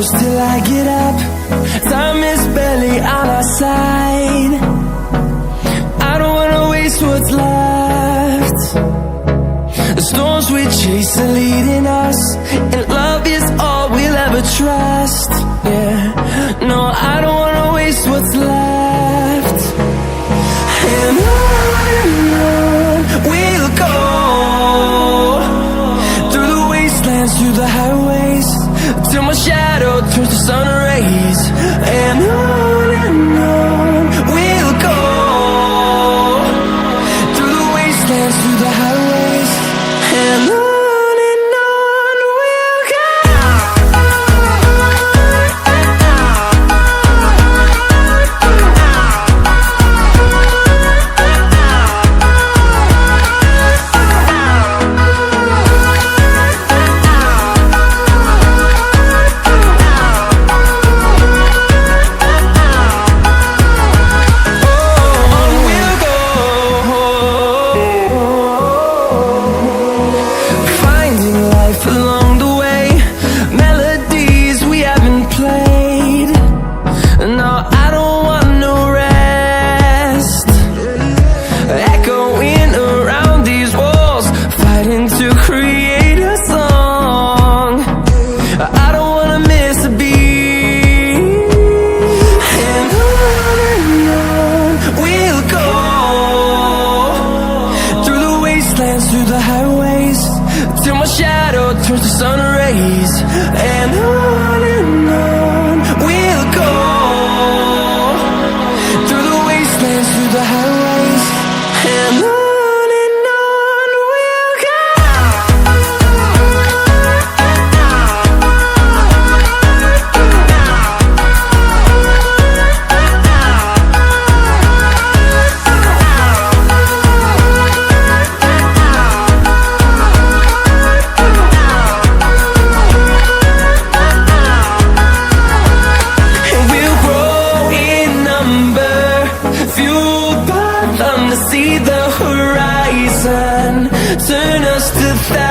close till I get up. Time is barely on our side. I don't wanna waste what's left. The storms we chase are leading us, and love is all we'll ever trust. Yeah, no, I don't wanna waste what's left. And on we'll go, through the wastelands, through the highways, till my shadow turns to sun rays. And on we'll go, through the wastelands, through the highways, and on we'll go. Through the highways, till my shadow turns to sun rays. And on we'll go, through the wastelands, through the highways, and on we'll go. See the horizon, turn us to thousands.